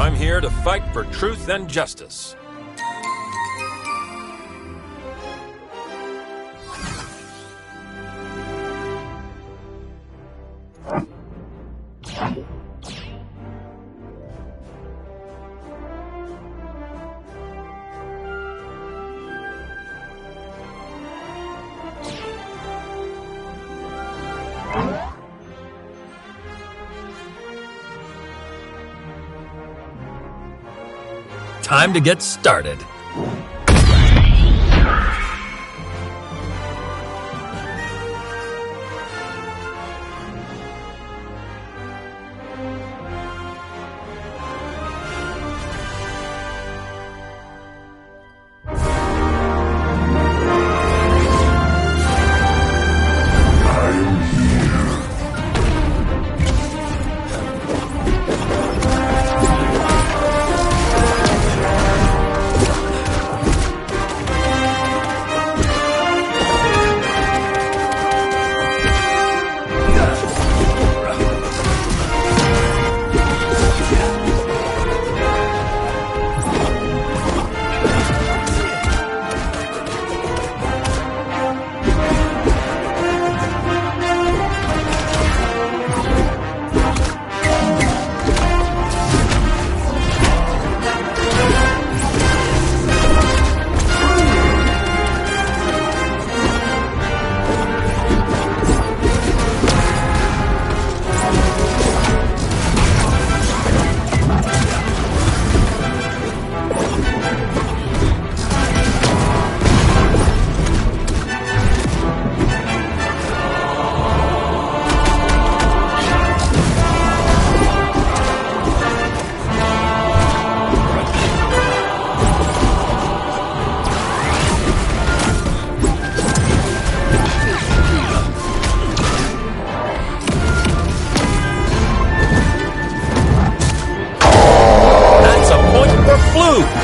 I'm here to fight for truth and justice. Time to get started.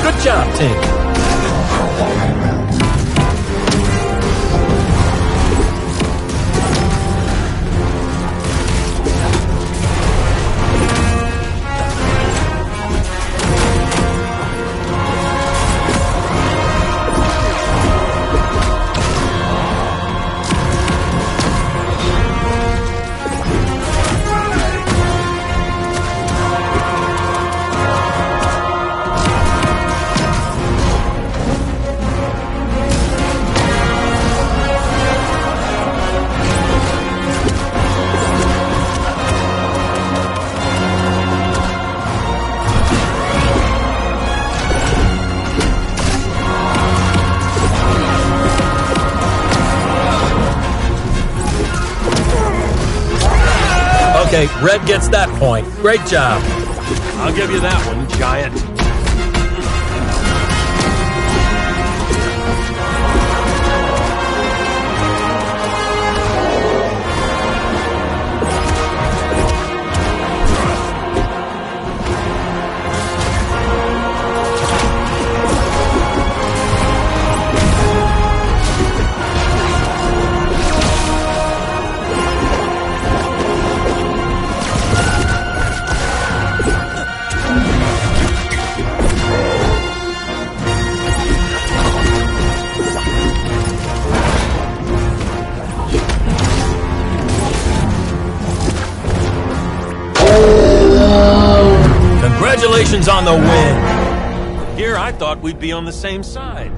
Good job, team. Okay, Red gets that point. Great job. I'll give you that one, Giant. Congratulations on the win. Here I thought we'd be on the same side.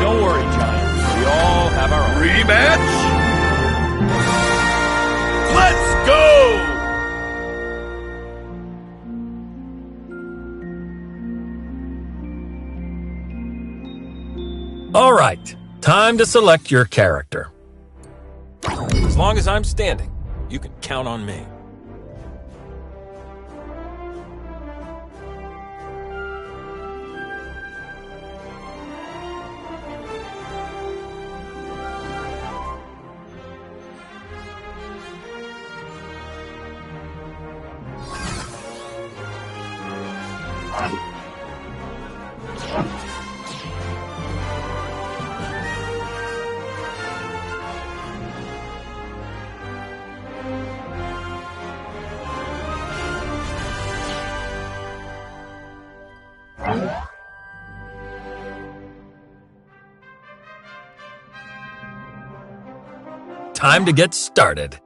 Don't worry, Giant. We all have our own. Rematch? Let's go! All right, time to select your character. As long as I'm standing, you can count on me. Time to get started.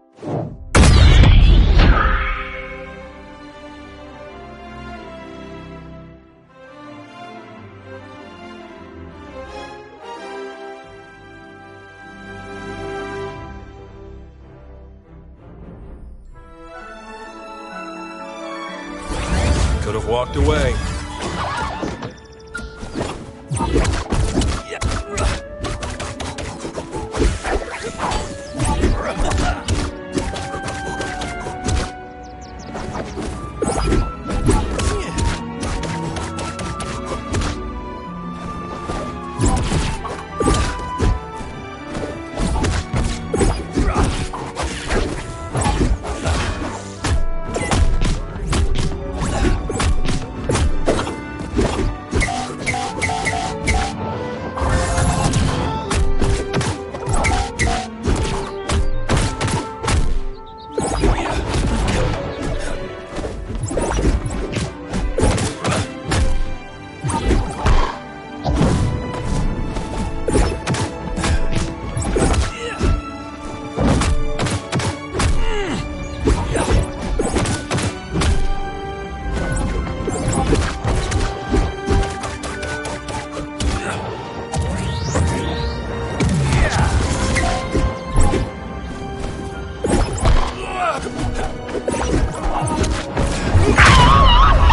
Could have walked away.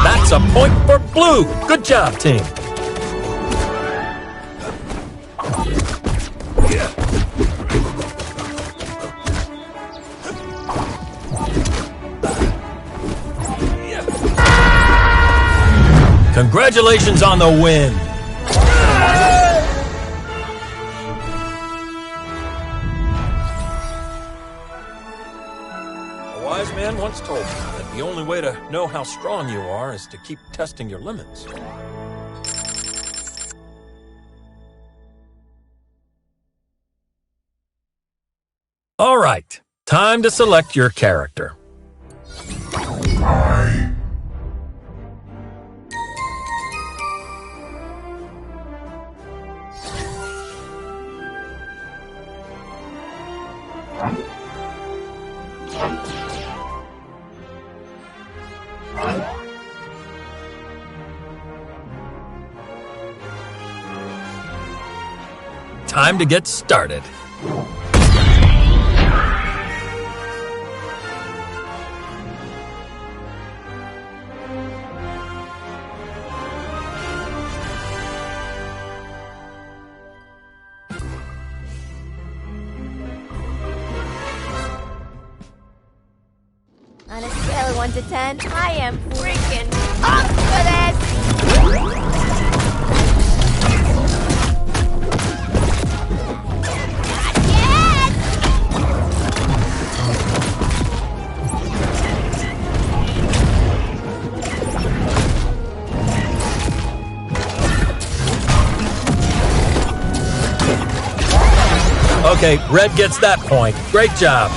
That's a point for blue. Good job, team. Congratulations on the win. A wise man once told me that the only way to know how strong you are is to keep testing your limits. All right, time to select your character. Time to get started. On a scale of 1 to 10, I am freaking up for this! Not yet! Okay, red gets that point. Great job.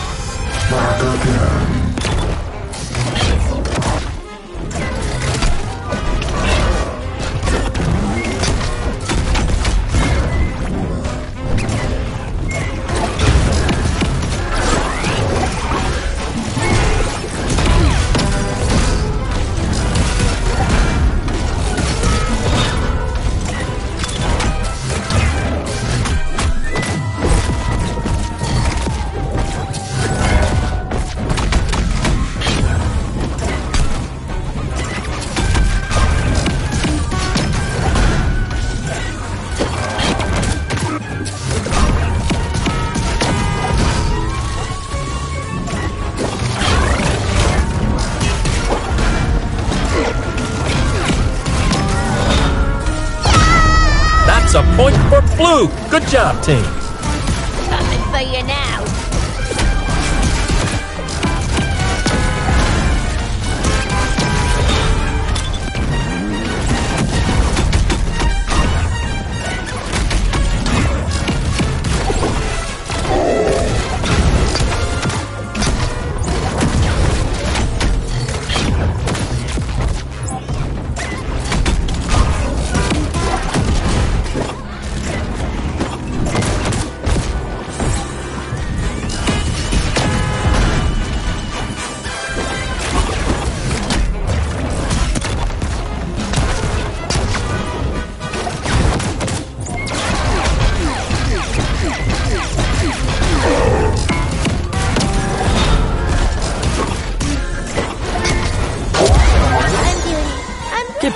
That's a point for blue. Good job, team. Coming for you now!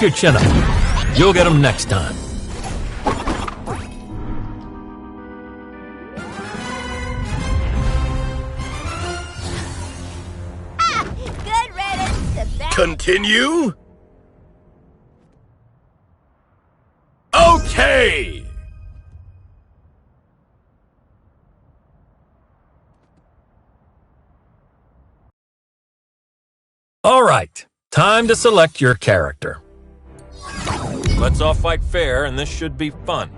Keep your chin up. You'll get them next time. Good riddance to bad. Continue? Okay! All right, time to select your character. Let's all fight fair, and this should be fun.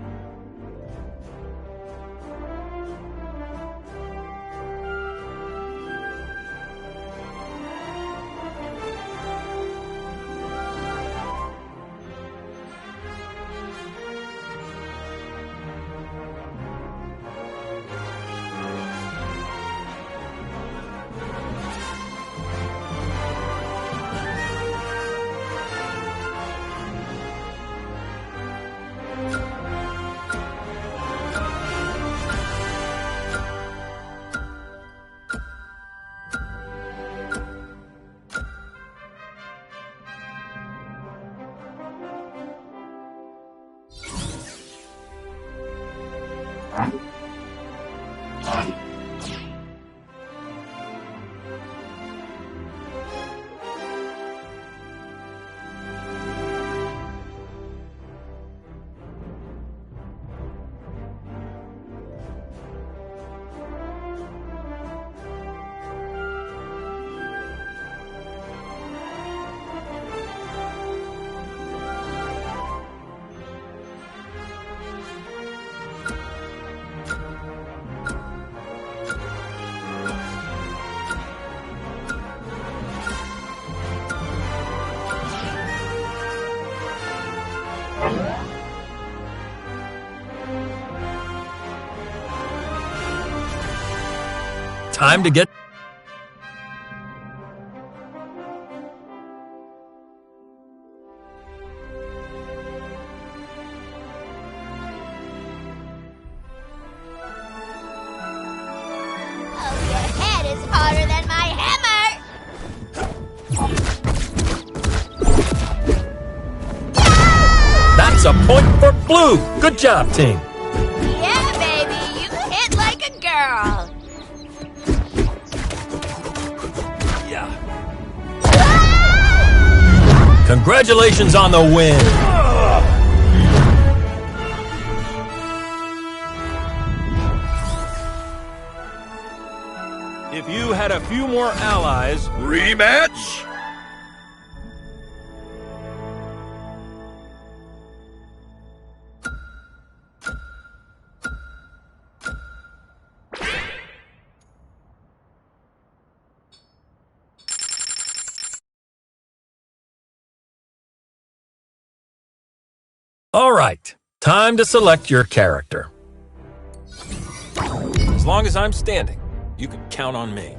Time to get... Oh, your head is harder than my hammer! That's a point for blue. Good job, team. Yeah, baby, you hit like a girl. Yeah. Congratulations on the win. If you had a few more allies... Rematch? All right, time to select your character. As long as I'm standing, you can count on me.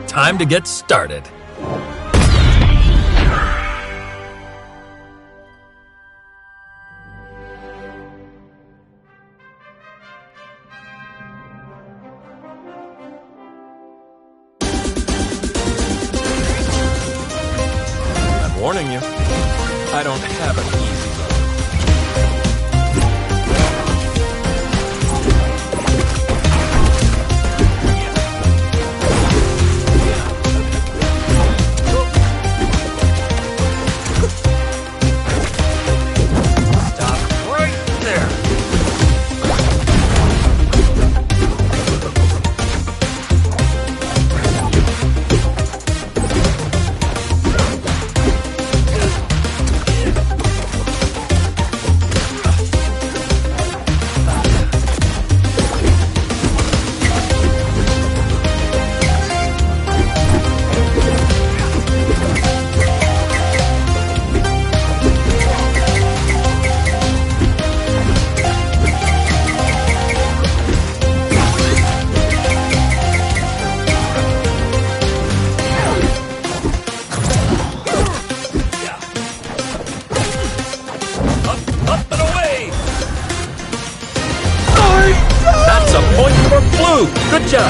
Time to get started. I'm warning you, I don't have an easy road.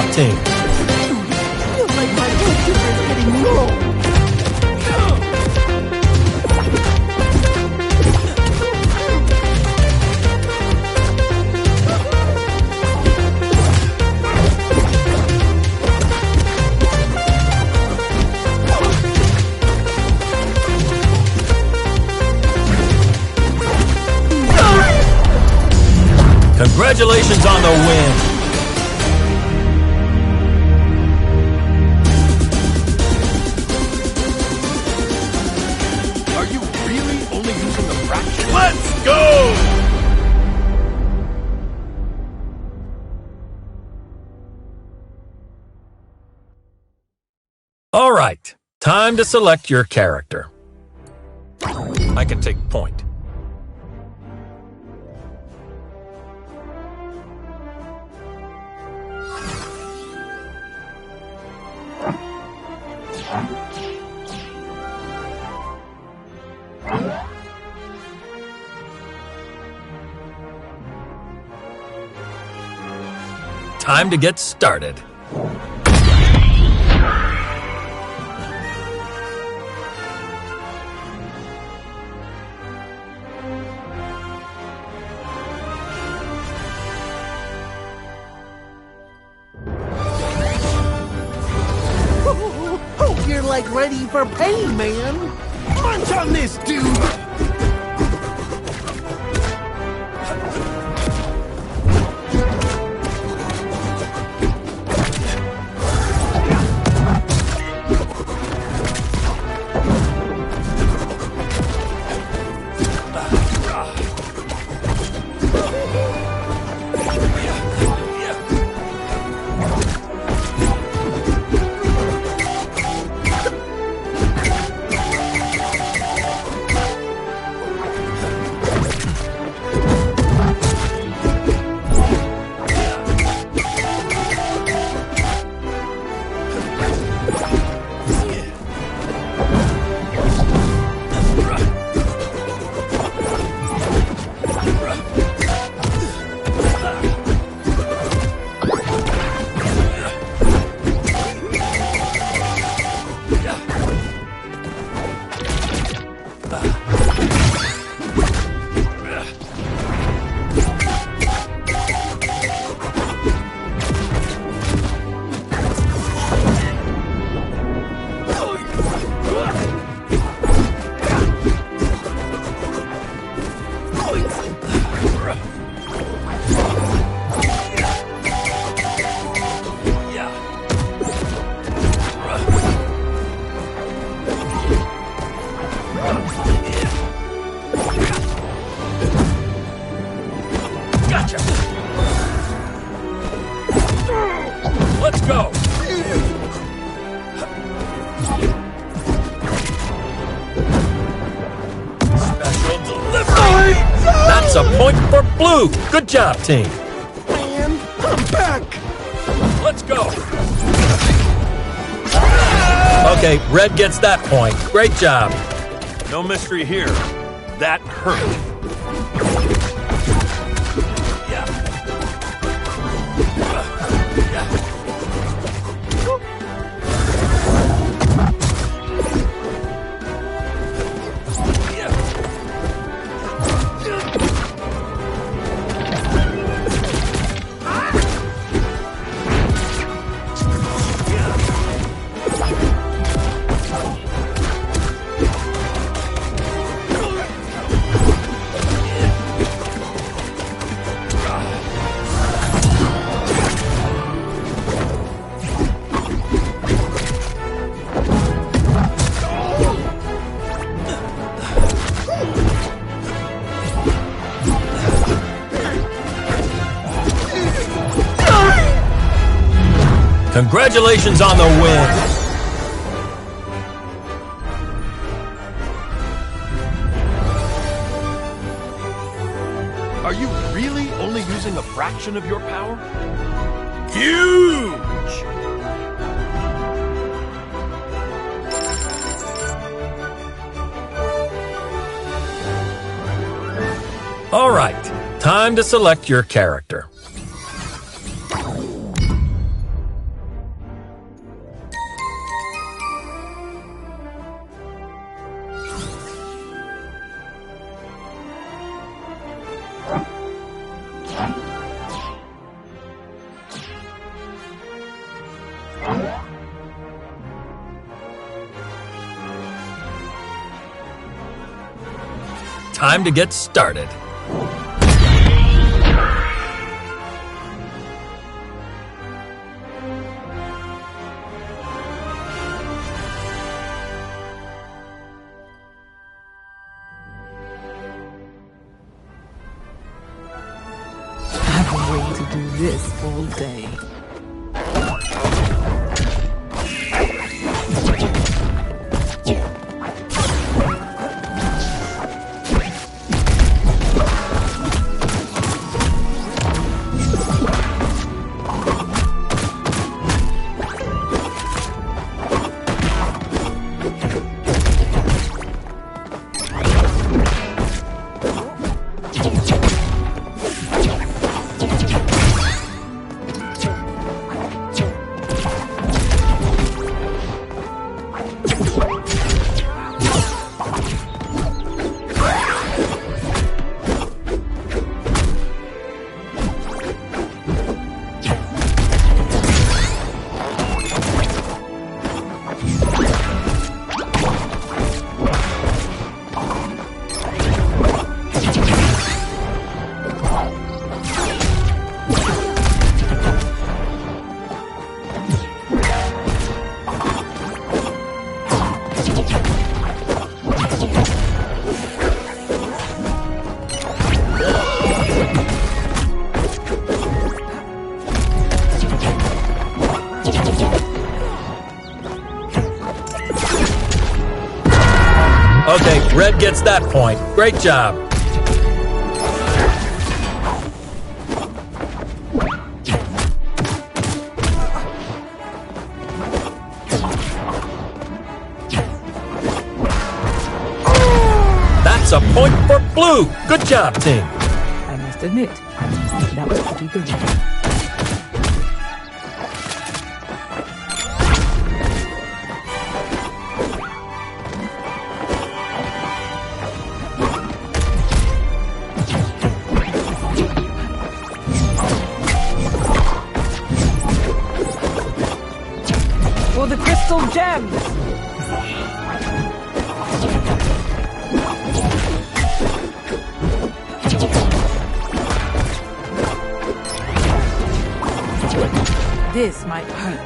job, team. Feels like my temperature is getting low. Congratulations on the win. Are you really only using a fraction? Let's go! All right, time to select your character. I can take point. Time to get started. Hope you're like ready for pain, man. Munch on this, dude. Let's go! Special delivery! That's a point for blue. Good job, team. Man, I'm back. Let's go! Okay, red gets that point. Great job. No mystery here. That hurt. Congratulations on the win. Are you really only using a fraction of your power? Huge! All right, time to select your character. Time to get started. I've been waiting to do this all day. Okay, Red gets that point. Great job. That's a point for Blue. Good job, team. I must admit, that was pretty good. For the crystal gems! This might hurt.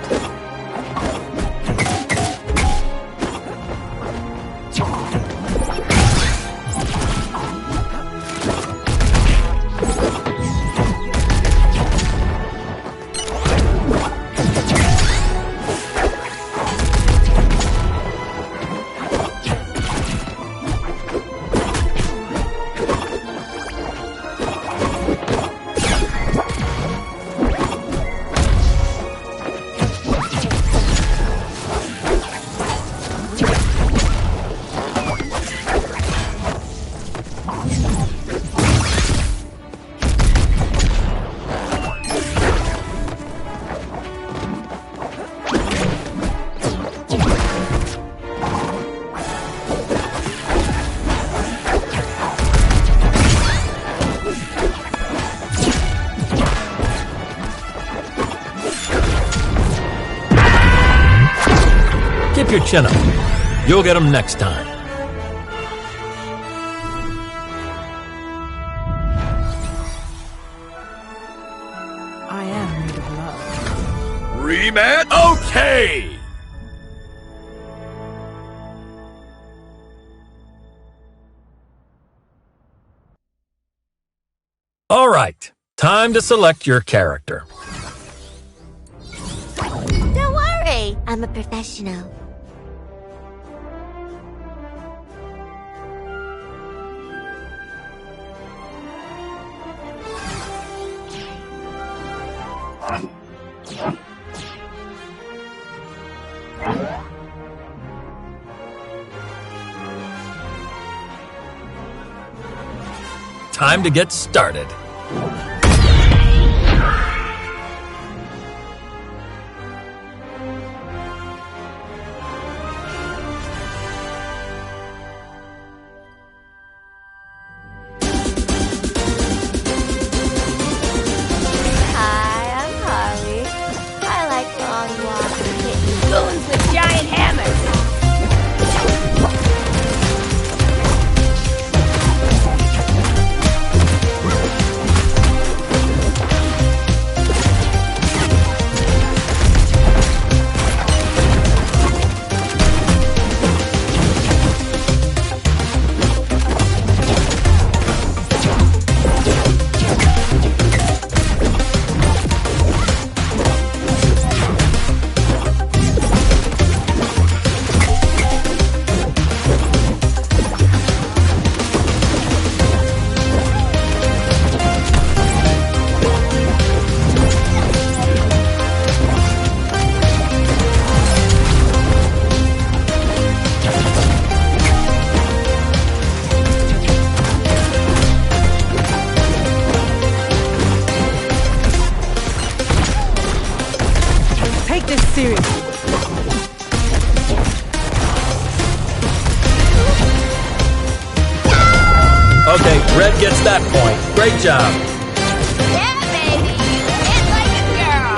Keep your chin up. You'll get them next time. I am made of love. Rematch? Okay! All right, time to select your character. Don't worry, I'm a professional. Time to get started. Goons with giant hammers! gets that point. Great job. Yeah, baby! Hit like a girl!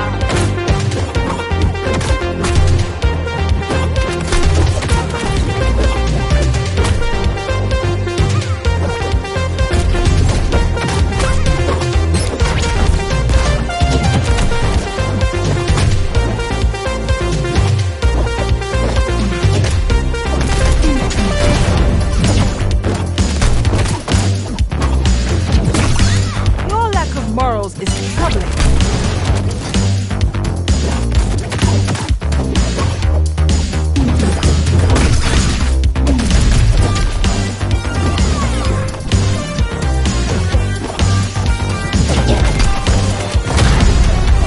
Your lack of morals is troubling.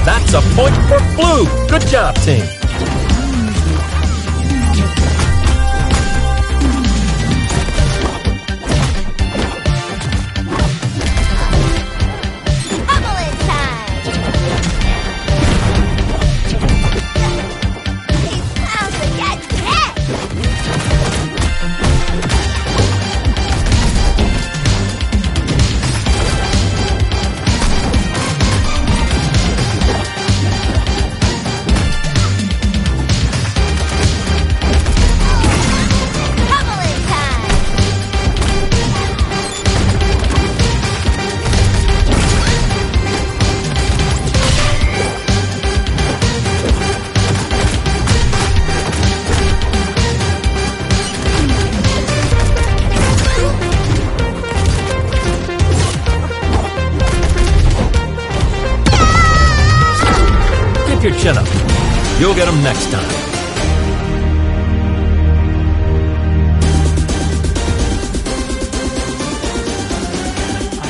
That's a point for Blue. Good job, team. Bubbling time! These clowns are getting hit! Bubbling time! Keep your chin up. You'll get them next time.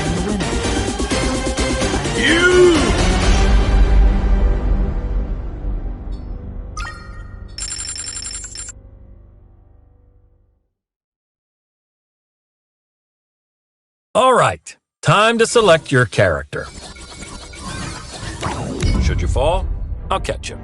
I'm the winner. All right. Time to select your character. Should you fall, I'll catch you.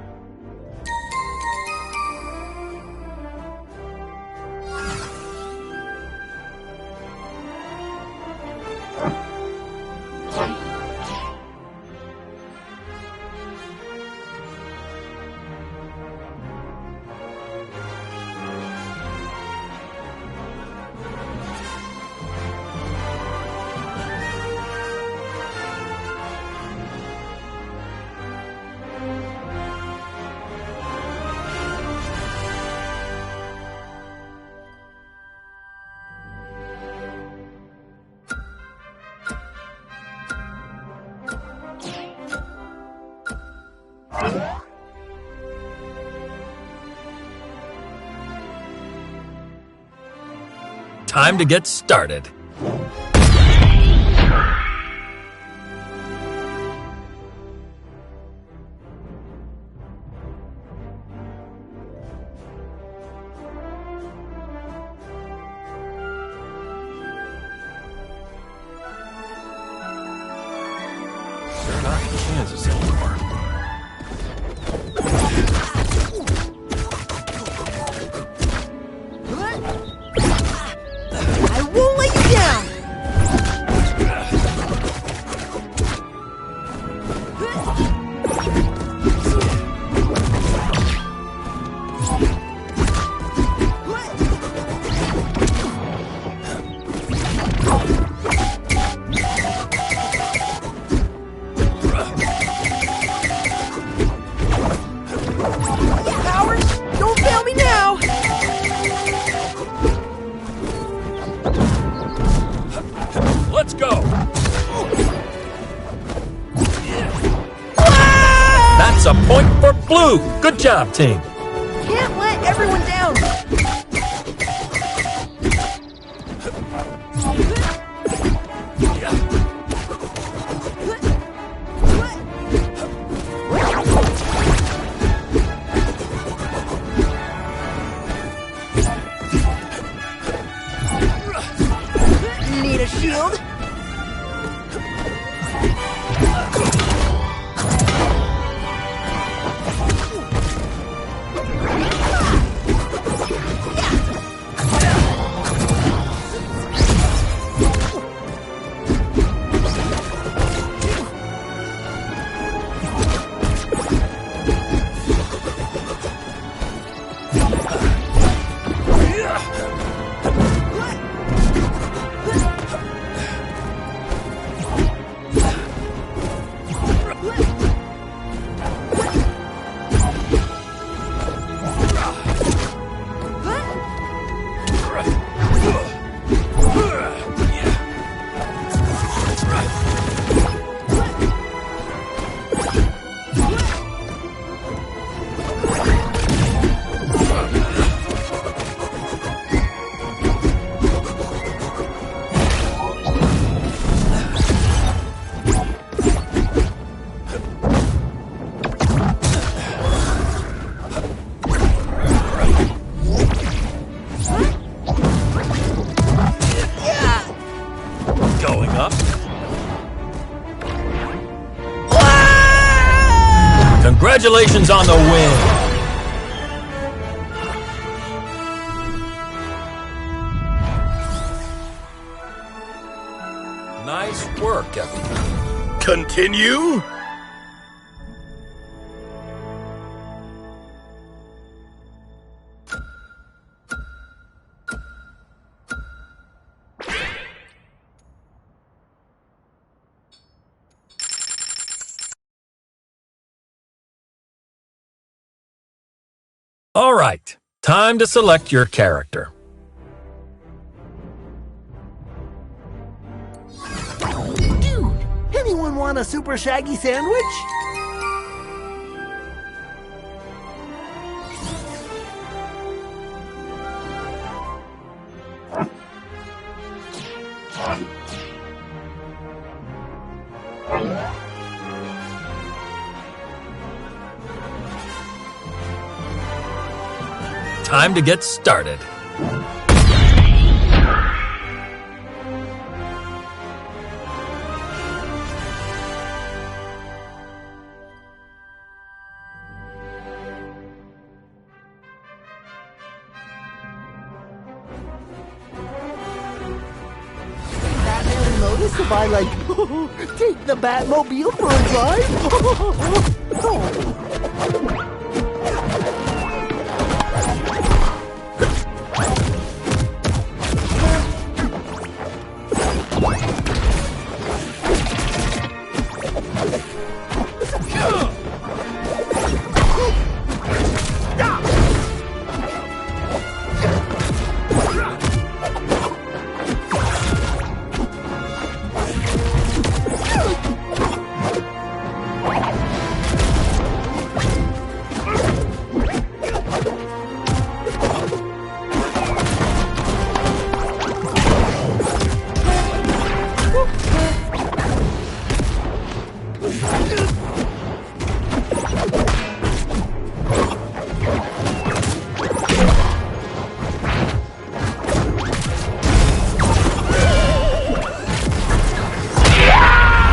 Time to get started. They're not in Kansas anymore. I won't let you down! Cowards, don't fail me now! Let's go! That's a point for Blue. Good job, team. Can't let everyone down! Need a shield? Congratulations on the win! Nice work, everyone. Continue? All right, time to select your character. Dude, anyone want a super shaggy sandwich? Time to get started. Batman notice if I, like, take the Batmobile for a drive? Oh.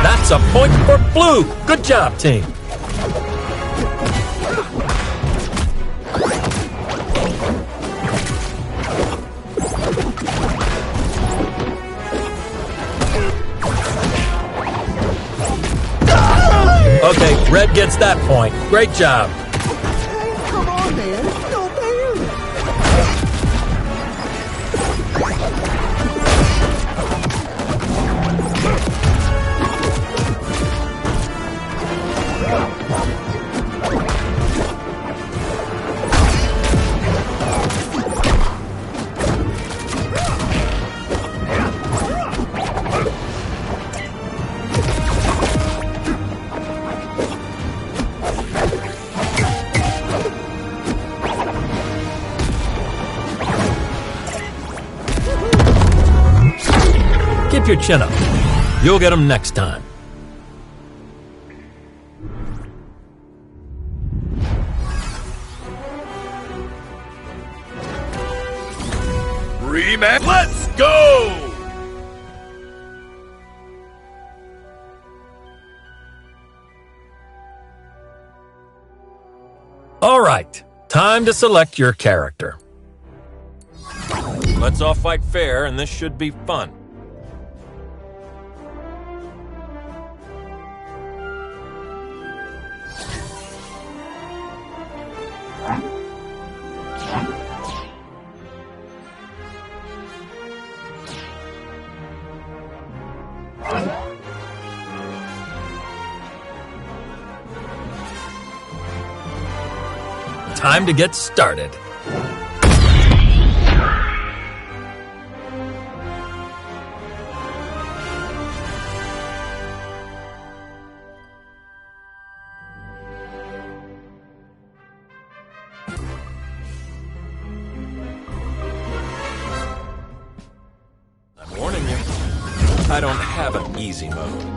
That's a point for Blue. Good job, team. Okay, Red gets that point. Great job. Come on, man. No fair. Keep your chin up. You'll get them next time. Rematch. Let's go! All right, time to select your character. Let's all fight fair, and this should be fun. Time to get started. I'm warning you, I don't have an easy mode.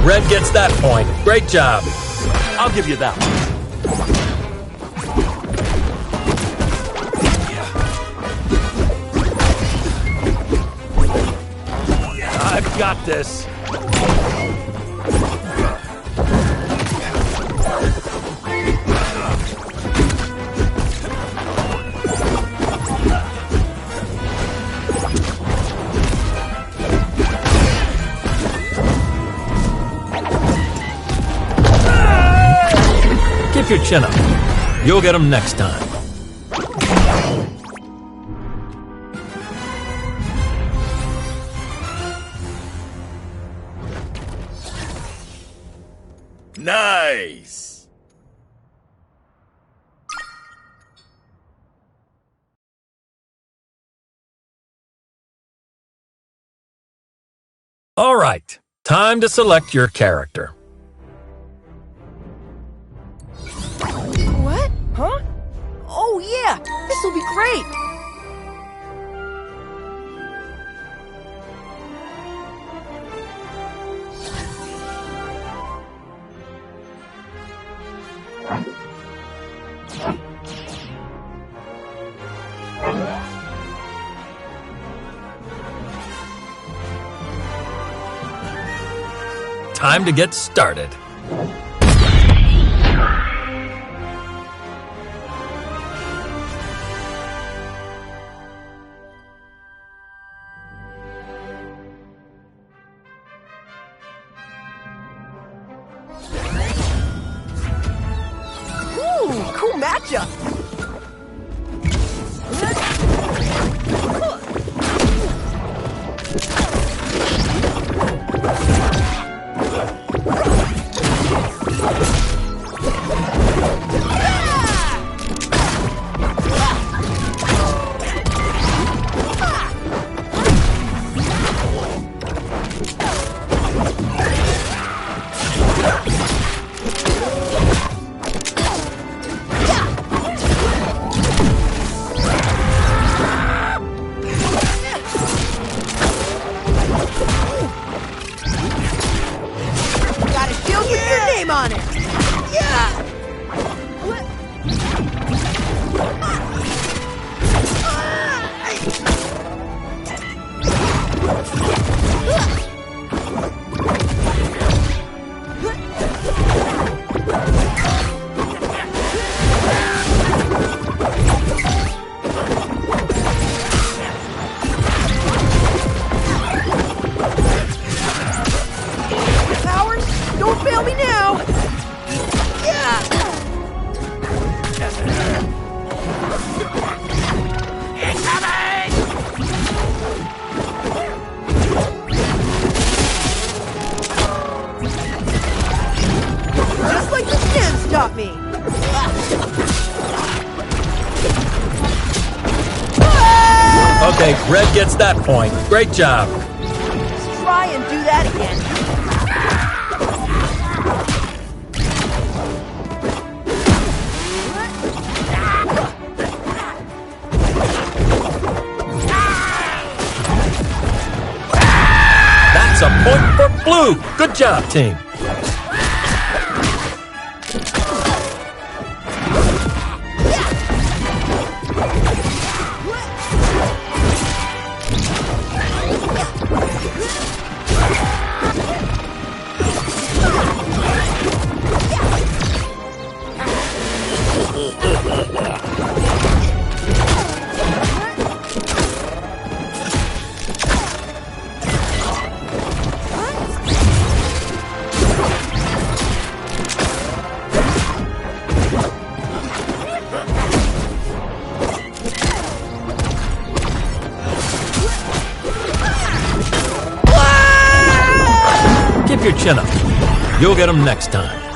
red gets that point. Great job. I'll give you that one. I've got this. Keep your chin up. You'll get them next time. Nice! All right, time to select your character. What? Huh? Oh, yeah! This'll be great! Time to get started. Ooh, cool matchup! Got a shield with your name on it! Yeah! Powers, don't fail me now! Yeah! Just like the Sims taught me! Okay, red gets that point. Great job. Let's try and do that again. That's a point for blue. Good job, team. Keep your chin up. You'll get them next time.